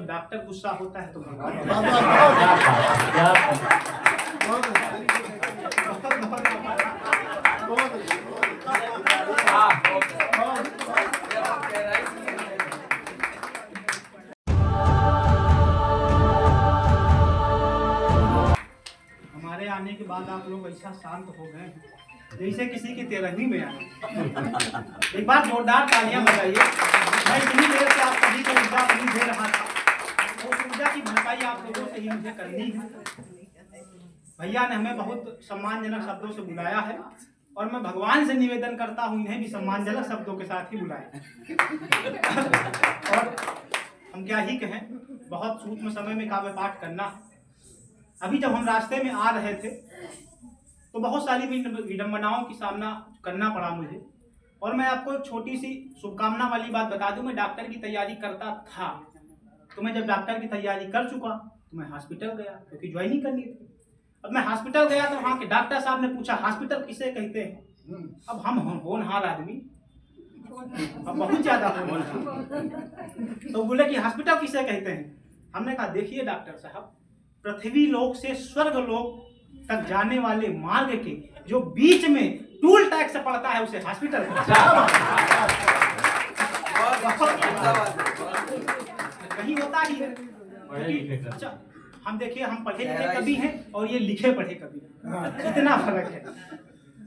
Doctor गुस्सा होता है तो हमारे आने के बाद आप लोग ऐसा शांत हो गए जैसे किसी की तेरहवीं में आए। एक बार जोरदार तालियां बजाइए। मैं इतनी देर से आप सभी को ऊर्जा नहीं दे रहा था, वो ऊर्जा की भरपाई आप लोगों से ही मुझे करनी है। भैया ने हमें बहुत सम्मानजनक शब्दों से बुलाया है और मैं भगवान से निवेदन करता हूँ इन्हें भी सम्मानजनक शब्दों के साथ ही बुलाएं। और हम क्या ही कहें, बहुत सूक्ष्म समय में काव्य पाठ करना है। अभी जब हम रास्ते में आ रहे थे तो बहुत सारी विडंबनाओं की सामना करना पड़ा मुझे, और मैं आपको एक छोटी सी शुभकामना वाली बात बता दूं। मैं डॉक्टर की तैयारी करता था, तो मैं जब डॉक्टर की तैयारी कर चुका तो मैं हॉस्पिटल गया क्योंकि ज्वाइनिंग करनी थी। अब मैं हॉस्पिटल गया तो वहाँ के डॉक्टर साहब ने पूछा हॉस्पिटल किसे कहते हैं। अब हम होनहार आदमी, अब बहुत ज्यादा होनहार, तो बोले कि हॉस्पिटल किसे कहते हैं। हमने कहा देखिए डॉक्टर साहब, पृथ्वी लोक से स्वर्ग लोक तक जाने वाले मार्ग के जो बीच में टूल टैक्स पड़ता है उसे हॉस्पिटल कहीं होता ही है। अच्छा, हम देखिए, हम पढ़े लिखे कभी हैं और ये लिखे पढ़े कभी, इतना फर्क है।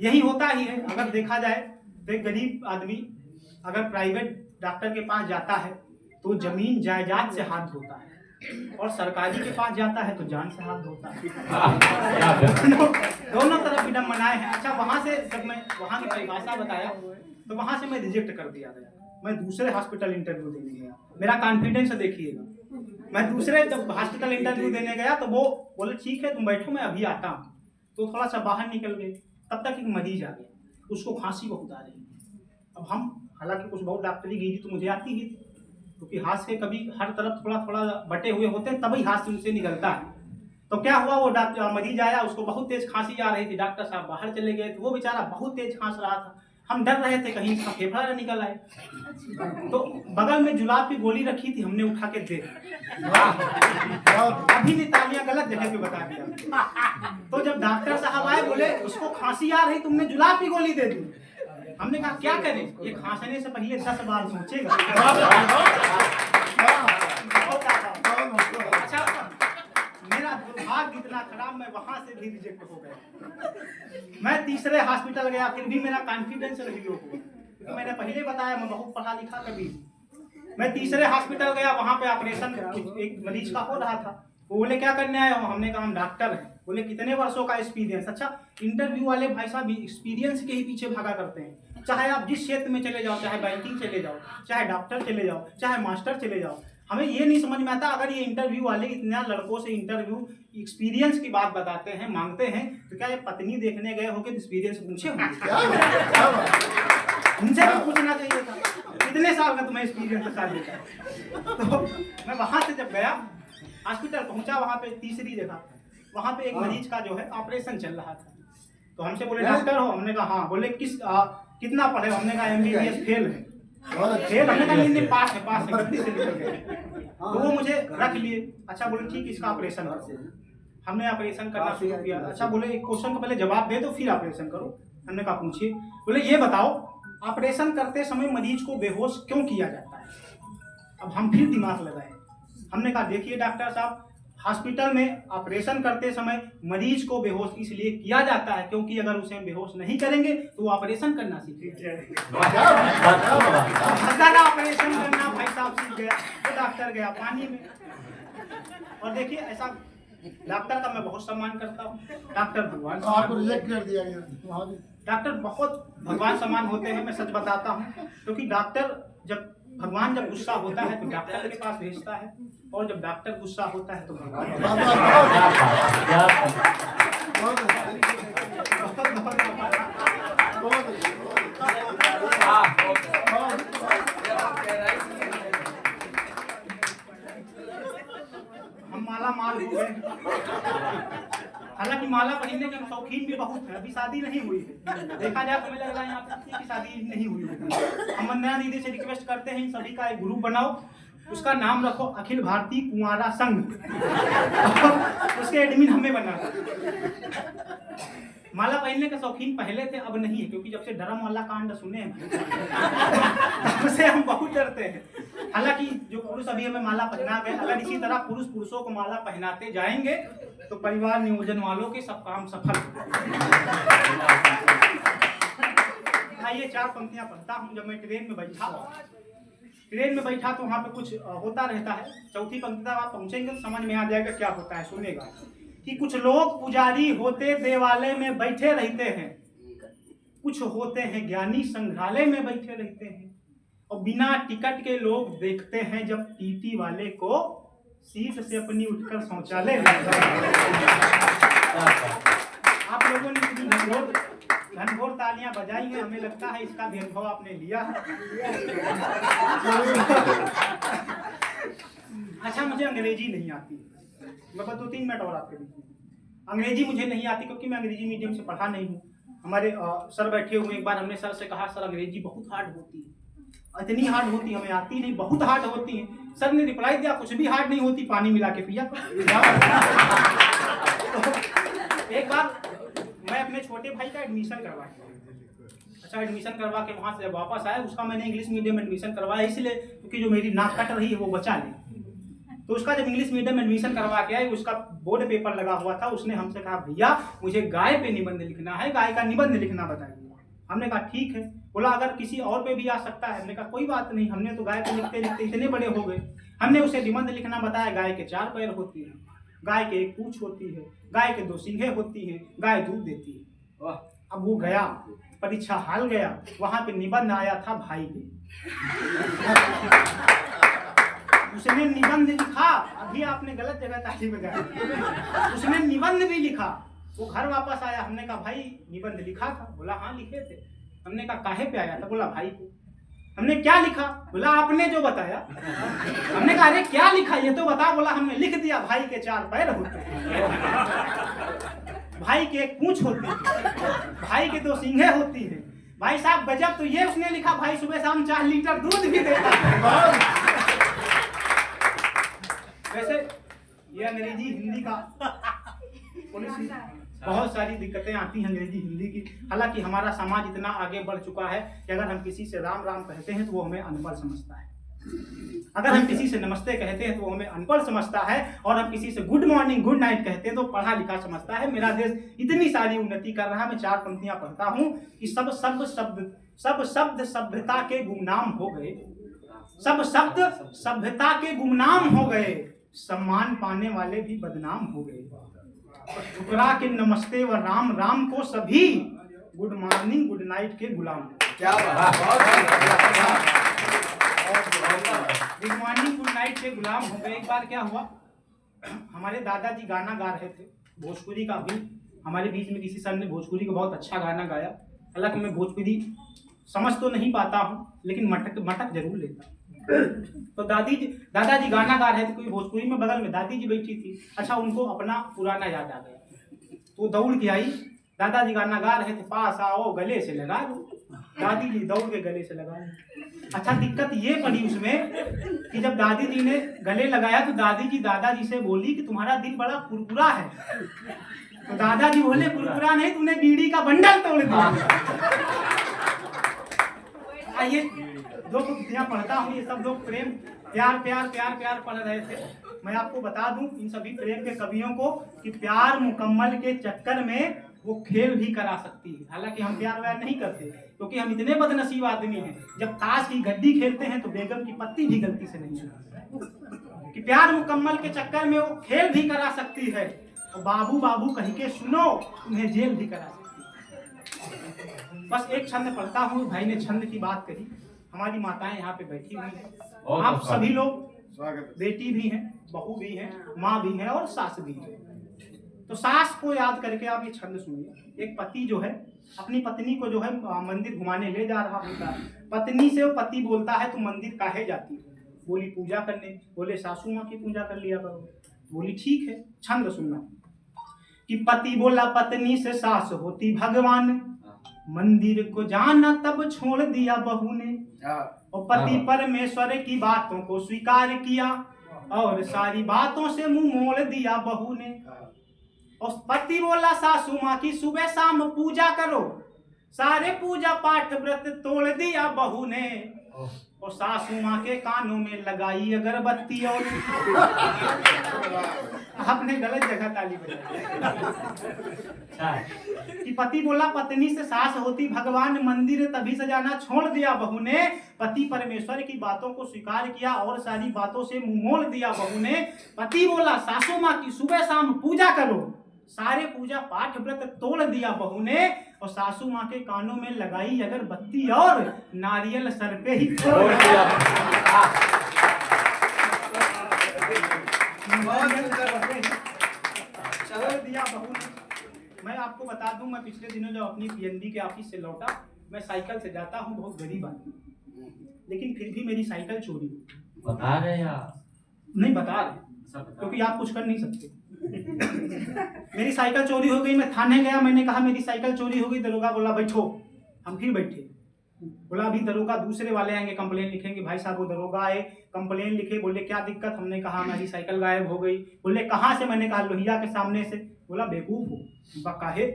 यही होता ही है। अगर देखा जाए तो एक गरीब आदमी अगर प्राइवेट डॉक्टर के पास जाता है तो जमीन जायदाद से हाथ धोता है, और सरकारी के पास जाता है तो जान से हाथ धोता है। दोनों तरफ विडंबनाएं हैं। अच्छा, वहां से जब मैं वहां की परिभाषा बताया तो वहां से मैं रिजेक्ट कर दिया गया। मैं दूसरे हॉस्पिटल इंटरव्यू देने गया, मेरा कॉन्फिडेंस देखिएगा। मैं दूसरे जब हॉस्पिटल इंटरव्यू देने गया तो वो बोले ठीक है तुम बैठो मैं अभी आता हूँ। तो थोड़ा सा बाहर निकल गए, तब तक एक मरीज आ गया, उसको खांसी बहुत आ रही है। अब हम हालांकि कुछ बहुत डॉक्टरी गई थी तो मुझे आती ही थी, क्योंकि हाथ से कभी हर तरफ थोड़ा थोड़ा बटे हुए होते हैं तभी हाथ से उनसे निकलता है। तो क्या हुआ, वो डॉक्टर मरीज आया, उसको बहुत तेज खांसी आ रही थी। डॉक्टर साहब बाहर चले गए तो वो बेचारा बहुत तेज खांस रहा था। हम डर रहे थे कहीं इसका फेफड़ा न निकल आए। तो बगल में जुलाब की गोली रखी थी, हमने उठा के दे अभी ने तालियां गलत जगह पे बता दिया। तो जब डॉक्टर साहब आए बोले उसको खांसी आ रही, तुमने जुलाब की गोली दे दी। हमने कहा क्या करें, ये खांसने से पहले 10 बार सोचेगा। अच्छा, मेरा दुर्भाग्य इतना खराब, मैं वहां से भी रिजेक्ट हो गया। मैं तीसरे हॉस्पिटल गया, फिर भी मेरा कॉन्फिडेंस नहीं हो गया, क्योंकि मैंने पहले बताया मैं बहुत पढ़ा लिखा कभी। मैं तीसरे हॉस्पिटल गया, वहां पे ऑपरेशन एक मरीज का हो रहा था। वो बोले क्या करने आए हो, हमने कहा हम डॉक्टर हैं। बोले कितने वर्षों का एक्सपीरियंस। अच्छा, इंटरव्यू वाले भाई साहब एक्सपीरियंस के ही पीछे भागा करते हैं। चाहे आप जिस क्षेत्र में चले जाओ, चाहे बैंकिंग चले जाओ, चाहे डॉक्टर चले जाओ, चाहे मास्टर चले जाओ, हमें ये नहीं समझ में आता अगर ये इंटरव्यू वाले इतना लड़कों से इंटरव्यू एक्सपीरियंस की बात बताते हैं, मांगते हैं, तो क्या ये पत्नी देखने गए होंगे एक्सपीरियंस पूछे होंगे? उनसे भी पूछना चाहिए था कितने साल का तुम्हें एक्सपीरियंस बता देता। तो मैं वहां से जब गया हॉस्पिटल पहुंचा, वहां पे तीसरी जगह वहां पे एक मरीज का जो है ऑपरेशन चल रहा था। तो हमसे बोले डॉक्टर हो, हमने कहा हाँ। बोले कितना पढ़े, हमने कहा MBBS फेल है। फेल, हमने कहा नहीं पास है, पास है, गलती से निकल गए। तो वो मुझे रख लिए। अच्छा, बोले ठीक इसका ऑपरेशन करो। हमने ऑपरेशन करना शुरू किया। अच्छा, बोले एक क्वेश्चन का पहले जवाब दे दो फिर ऑपरेशन करो। हमने कहा पूछिए। बोले ये बताओ ऑपरेशन करते समय मरीज को बेहोश क्यों किया जाता है। अब हम फिर दिमाग लगाए। हमने कहा देखिए डॉक्टर साहब, हॉस्पिटल में ऑपरेशन करते समय मरीज को बेहोश इसलिए किया जाता है क्योंकि अगर उसे बेहोश नहीं करेंगे तो ऑपरेशन करना सीखेगा। ऑपरेशन करना भाई साहब सीख गया, तो डॉक्टर गया पानी में। और देखिए ऐसा डॉक्टर का मैं बहुत सम्मान करता हूँ। डॉक्टर भगवान, आपको रिजेक्ट कर दिया गया। डॉक्टर बहुत भगवान समान होते हैं, मैं सच बताता हूँ। क्योंकि डॉक्टर जब भगवान जब गुस्सा होता है तो डॉक्टर के पास भेजता है, और जब डॉक्टर गुस्सा होता है तो भगवान। हम माला माल हो गए। हालांकि माला पहनने के शौकीन भी बहुत है, अभी शादी नहीं हुई है। देखा जाए तो मुझे लग रहा है यहाँ पे किसी की शादी नहीं हुई है। हम वंदना दीदी से रिक्वेस्ट करते हैं इन सभी का एक ग्रुप बनाओ उसका नाम रखो अखिल भारतीय कुंवारा संघ। उसके एडमिन हमें बना। माला पहनने के शौकीन पहले थे, अब नहीं है, क्योंकि जब से धर्म वाला कांड सुने हैं तब से हम बहुत डरते हैं। हालांकि जो पुरुष अभी हमें माला पहना गए, अगर इसी तरह पुरुष पुरुषों को माला पहनाते जाएंगे तो परिवार नियोजन वालों के सब काम सफल। आइए 4 पंक्तियां पढ़ता हूँ। जब मैं ट्रेन में बैठा तो वहाँ पे कुछ होता रहता है। चौथी पंक्ति तक आप पहुँचेंगे तो समझ में आ जाएगा क्या होता है। सुनेगा कि कुछ लोग पुजारी होते देवालय में बैठे रहते हैं, कुछ होते हैं ज्ञानी संग्रहालय में बैठे रहते हैं, और बिना टिकट के लोग देखते हैं जब टीटी वाले को सीट से अपनी उठकर शौचालय आप लोगों ने घनघोर तालियां बजाई हैं। हमें लगता है इसका भी अनुभव आपने लिया है। अच्छा, मुझे अंग्रेजी नहीं आती, मैं 2-3 मिनट और आपके बीच में। अंग्रेजी मुझे नहीं आती क्योंकि मैं अंग्रेजी मीडियम से पढ़ा नहीं हूँ। हमारे सर बैठे हुए, एक बार हमने सर से कहा सर अंग्रेजी बहुत हार्ड होती है, इतनी हार्ड होती है, हमें आती नहीं, बहुत हार्ड होती है। सर ने रिप्लाई दिया कुछ भी हार्ड नहीं होती, पानी मिला के पिया। तो एक बार मैं अपने छोटे भाई का एडमिशन करवाया। अच्छा, एडमिशन करवा के वहाँ से जब वापस आया, उसका मैंने इंग्लिश मीडियम में एडमिशन करवाया इसलिए क्योंकि जो मेरी नाक कट रही है वो बचा ले। तो उसका जब इंग्लिश मीडियम में एडमिशन करवा के आए, उसका बोर्ड पेपर लगा हुआ था। उसने हमसे कहा भैया मुझे गाय पे निबंध लिखना है, गाय का निबंध लिखना बताइए। हमने कहा ठीक है। बोला अगर किसी और पे भी आ सकता है। हमने कहा कोई बात नहीं। हमने तो गाय पे लिखते लिखते इतने बड़े हो गए। हमने उसे निबंध लिखना बताया। गाय के 4 पैर होती है, गाय के 1 पूंछ होती है, गाय के 2 सींगें होती हैं, गाय दूध देती है। अब वो गया, परीक्षा हाल गया, वहां पे निबंध आया था भाई पे। उसने निबंध लिखा, अभी आपने गलत जगह ताली बजाई। उसने निबंध भी लिखा। वो घर वापस आया, हमने कहा भाई निबंध लिखा था? बोला हाँ लिखे थे। हमने कहा काहे पे आया था? बोला भाई पे। हमने क्या लिखा? बोला आपने जो बताया। हमने कहा अरे क्या लिखा ये तो बता। बोला हमने लिख दिया भाई के 4 पैर होते हैं, भाई के 1 पूंछ होती है, भाई के 2 सींगें होती है। भाई साहब गजब। तो ये उसने लिखा भाई सुबह शाम 4 लीटर दूध भी देता है। वैसे ये अंग्रेजी हिंदी का पुलिस बहुत सारी दिक्कतें आती हैं अंग्रेजी हिंदी की। हालांकि हमारा समाज इतना आगे बढ़ चुका है कि अगर हम किसी से राम राम कहते हैं तो वो हमें अनपढ़ समझता है, अगर हम किसी से नमस्ते कहते हैं तो वो हमें अनपढ़ समझता है, और हम किसी से गुड मॉर्निंग गुड नाइट कहते हैं तो पढ़ा लिखा समझता है। मेरा देश इतनी सारी उन्नति कर रहा है। मैं 4 पंक्तियां पढ़ता हूँ कि सब शब्द सभ्यता के गुमनाम हो गए, सब शब्द सभ्यता के गुमनाम हो गए, सम्मान पाने वाले भी बदनाम हो गए। ठुकरा के नमस्ते व राम राम को सभी गुड मॉर्निंग गुड नाइट के गुलाम। क्या बात, गुड मॉर्निंग गुड नाइट के गुलाम हो गए। एक बार क्या हुआ, हमारे दादाजी गाना गा रहे थे भोजपुरी का। भी हमारे बीच में किसी सर ने भोजपुरी का बहुत अच्छा गाना गाया। हालांकि मैं भोजपुरी समझ तो नहीं पाता हूँ, लेकिन मटक जरूर लेता हूँ। तो दादाजी गाना गा रहे थे कोई भोजपुरी में, बगल में दादी जी बैठी थी। अच्छा, उनको अपना पुराना याद आ गया तो दौड़ के आई। दादाजी गाना गा रहे थे, पास आओ गले से लगा लो। दादी जी दौड़ के गले से लगा लो। अच्छा, दिक्कत ये पड़ी उसमें कि जब दादी जी ने गले लगाया तो दादी जी दादाजी से बोली कि तुम्हारा दिल बड़ा कुरकुरा है। तो दादाजी बोले कुरकुरा नहीं, तूने बीड़ी का बंडल तोड़ दिया। आइए 2 पंक्तियां पढ़ता हूँ। ये सब लोग प्रेम प्यार प्यार प्यार प्यार पढ़ रहे थे। मैं आपको बता दूं इन सभी प्रेम के कवियों को कि प्यार मुकम्मल के चक्कर में वो खेल भी करा सकती है। हालांकि हम प्यार व्यार नहीं करते क्योंकि हम इतने बदनसीब आदमी हैं। जब ताश की गड्डी खेलते हैं तो बेगम की पत्ती भी गलती से नहीं छूटती। कि प्यार मुकम्मल के चक्कर में वो खेल भी करा सकती है, और बाबू बाबू कह के सुनो तुम्हें जेल भी करा सकती है। बस एक छंद पढ़ता हूँ। भाई ने छंद की बात कही। हमारी माताएं यहाँ पे बैठी हुई हैं। आप सभी लोग बेटी भी हैं, बहू भी हैं, माँ भी हैं और सास भी है। तो सास को याद करके आप ये छंद सुनिए। एक पति जो है अपनी पत्नी को जो है मंदिर घुमाने ले जा रहा होता है। पत्नी से वो पति बोलता है तुम मंदिर काहे जाती है? बोली पूजा करने। बोले सासू माँ की पूजा कर लिया करो। बोली ठीक है। छंद सुनना कि पति बोला पत्नी से सास होती भगवान, मंदिर को जाना तब छोड़ दिया बहू ने। और पति परमेश्वर की बातों को स्वीकार किया और सारी बातों से मुंह मोड़ दिया बहू ने। और पति बोला सासू माँ की सुबह शाम पूजा करो, सारे पूजा पाठ व्रत तोड़ दिया बहू ने। और सासू माँ के कानों में लगाई अगरबत्ती और आपने गलत जगह ताली बजाई कि पति बोला पत्नी से सास होती भगवान मंदिर तभी सजाना छोड़ दिया बहू ने। पति परमेश्वर की बातों को स्वीकार किया और सारी बातों से मुंह मोड़ दिया बहू ने। पति बोला सासू माँ की सुबह शाम पूजा करो, सारे पूजा पाठ व्रत तोड़ दिया बहू ने। और सासू माँ के कानों में लगाई अगरबत्ती और नारियल सर पे ही छोड़ दिया बहू ने। मैं आपको बता दूं, मैं पिछले दिनों जब अपनी पीएनबी के ऑफिस से लौटा, मैं साइकिल से जाता हूं, बहुत गरीब आदमी, लेकिन फिर भी मेरी साइकिल चोरी बता रहे हैं आप? नहीं बता रहे, क्योंकि आप कुछ कर नहीं सकते। मेरी साइकिल चोरी हो गई, मैं थाने गया, मैंने कहा मेरी साइकिल चोरी हो गई। दरोगा बोला बैठो, हम फिर बैठे। बोला अभी दरोगा दूसरे वाले आएंगे कंप्लेन लिखेंगे। भाई साहब वो दरोगा आए, कंप्लेन लिखे, बोले क्या दिक्कत? हमने कहा मेरी साइकिल गायब हो गई। बोले कहाँ से? मैंने कहा लोहिया के सामने से। बोला बेवकूफ हो, काहे?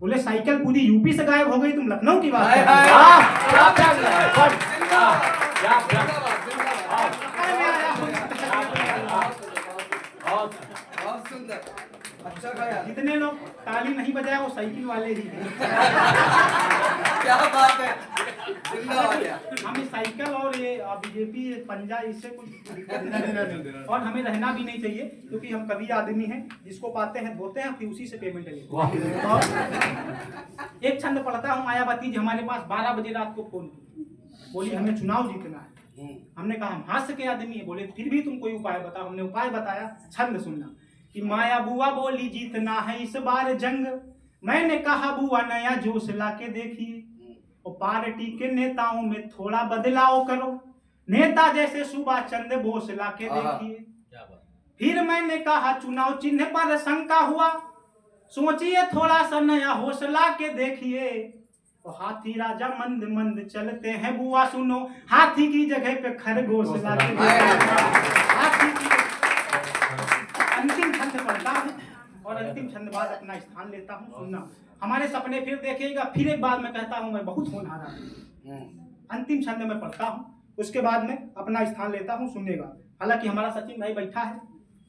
बोले साइकिल पूरी यूपी से गायब हो गई, तुम लखनऊ की बात कर रहे हो। अच्छा खाया। जितने लोग ताली नहीं बजाए वो साइकिल वाले ही हैं। क्या बात है, जिंदाबाद। हमें साइकिल और ये बीजेपी पंजा इससे कुछ और हमें रहना भी नहीं चाहिए, क्योंकि हम कभी आदमी हैं जिसको पाते हैं धोते हैं फिर उसी से पेमेंट लेते हैं। एक छंद पढ़ता हूँ, मायावती जी हमारे पास 12 बजे रात को फोन की, बोली हमें चुनाव जीतना है। हमने कहा हम हास्य के आदमी है। बोले फिर भी तुम कोई उपाय बताओ। हमने उपाय बताया, छंद सुनना कि माया बुआ बोली जीतना है इस बार जंग। मैंने कहा बुआ नया जोश लाके देखिए, और पार्टी के नेताओं में थोड़ा बदलाव करो, नेता जैसे सुभाष चंद्र बोस लाके देखिए। फिर मैंने कहा चुनाव चिन्ह पर शंका हुआ, सोचिए थोड़ा सा नया हौसला के देखिए। और हाथी राजा मंद मंद चलते हैं बुआ सुनो, हाथी की जगह पे खरगोश लाके देखिए। अंतिम छंद पढ़ता हूँ और अंतिम छंद बाद अपना स्थान लेता हूँ, सुनना। हमारे सपने फिर देखिएगा। फिर एक बार मैं कहता हूँ मैं बहुत होनहार हूँ। अंतिम छंद में पढ़ता हूँ, उसके बाद में अपना स्थान लेता हूँ, सुनिएगा। हालांकि हमारा सचिन भाई बैठा है,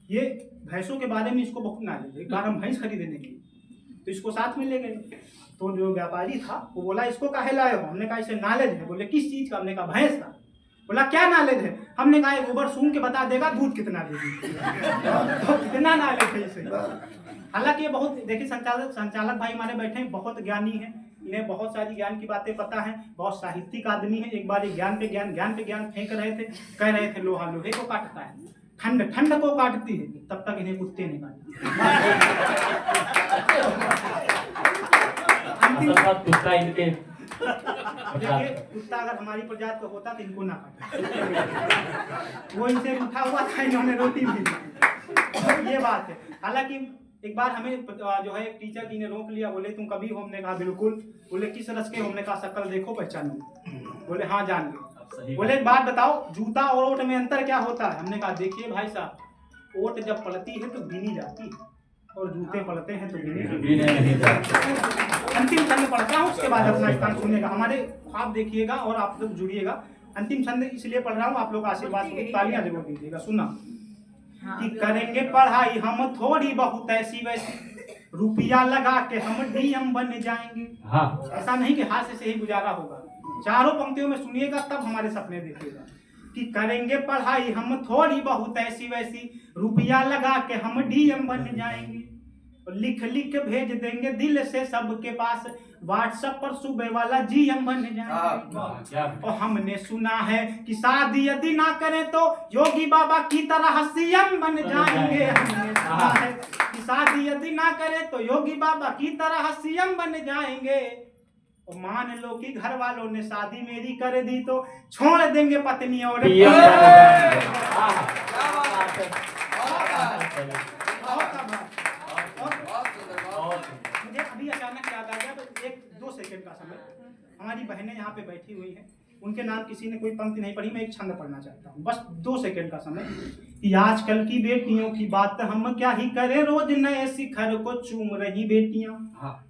ये भैंसों के बारे में इसको बहुत नॉलेज है। एक बार हम भैंस खरीदने गए तो इसको साथ में ले गए, तो जो व्यापारी था वो बोला इसको काहे लाए हो? हमने कहा इसे नॉलेज है। बोले किस चीज का? हमने कहा भैंस का। बोला क्या नॉलेज है? हमने कहा गोबर सूंघ के बता देगा दूध कितना देगी। तो कितना नॉलेज है इसे। हालांकि ये बहुत, देखिए संचालक भाई हमारे बैठे हैं, बहुत ज्ञानी हैं, इन्हें बहुत सारी ज्ञान की बातें पता है, बहुत साहित्यिक आदमी है। एक बार ज्ञान पे ज्ञान फेंक रहे थे, कह रहे थे लोहा लोहे को काटता है, ठंड ठंड को काटती है, तब तक इन्हें कुत्ते नहीं काटते। कुत्ता इनके देखिए कुत्ता अगर हमारी प्रजाति का होता तो इनको ना काटे। वो इनसे उठा हुआ था, इन्होंने रोटी भी दी। ये बात है। हालांकि एक बार हमें जो है टीचर जी ने रोक लिया, बोले तुम कभी हो? हमने कहा बिल्कुल। बोले किस रस के? हमने कहा शक्ल देखो पहचानो। बोले हाँ जान गए। बोले एक बात बताओ, जूता और ओट में अंतर क्या होता है? हमने कहा देखिए भाई साहब, ओट जब पलती है तो गिनी जाती है और जूते पलते हैं तो गिने नहीं जाते। अंतिम छंद पढ़ता हूँ, उसके बाद अपना स्थान सुनिएगा। हमारे ख्वाब देखिएगा और आप लोग जुड़िएगा। अंतिम छंद इसलिए पढ़ रहा हूँ, आप लोग आशीर्वाद तालियां जरूर दीजिएगा। सुना कि करेंगे पढ़ाई हम थोड़ी बहुत ऐसी वैसी, रुपया लगा के हम डीएम बन जाएंगे। हाँ। ऐसा नहीं कि हाथ से ही गुजारा होगा, चारों पंक्तियों में सुनिएगा तब हमारे सपने देखिएगा। कि करेंगे पढ़ाई हम थोड़ी बहुत ऐसी वैसी, रुपया लगा के हम डीएम बन जाएंगे, लिख लिख के भेज देंगे दिल से सबके पास, व्हाट्सएप पर सुबह वाला जीएम बन जाएंगे। और हमने सुना है कि शादी यदि ना करें तो योगी बाबा की तरह सीएम बन जाएंगे। हमने सुना है कि शादी यदि ना करें तो योगी बाबा की तरह सीएम बन जाएंगे। और मान लो कि घर वालों ने शादी मेरी कर दी तो छोड़ देंगे पत्नी और मुझे अभी अचानक याद आ गया, 1-2 सेकंड का समय। हमारी बहनें यहाँ पे बैठी हुई हैं, उनके नाम किसी ने कोई पंक्ति नहीं पढ़ी, मैं एक छंद पढ़ना चाहता हूँ, बस 2 सेकंड का समय। कि आजकल की बेटियों की बात हम क्या ही करें, रोज नए शिखर को चूम रही बेटियां।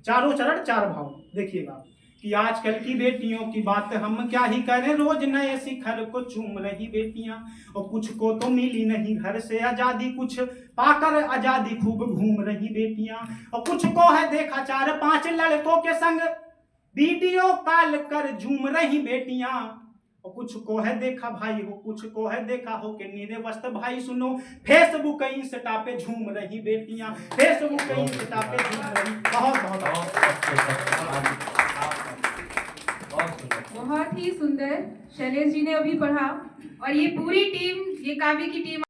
चारों चरण 4 भाव, देखिएगा। कि आजकल की बेटियों की बात हम क्या ही करें, रोज नए शिखर को चूम रही बेटियां। और कुछ को तो मिली नहीं घर से आजादी, कुछ पाकर आजादी खूब घूम रही बेटियां। और कुछ को है देखा 4-5 लड़कों के संग वीडियो कॉल कर झूम रही बेटियां। और कुछ को है देखा भाई हो, कुछ को है देखा हो कि निर्वस्त्र भाई सुनो, फेसबुक इंस्टा पे झूम रही बेटियां, फेसबुक इंस्टा पे झूम रही। बहुत बहुत ही सुंदर शैलेश जी ने अभी पढ़ा। और ये पूरी टीम, ये काव्य की टीम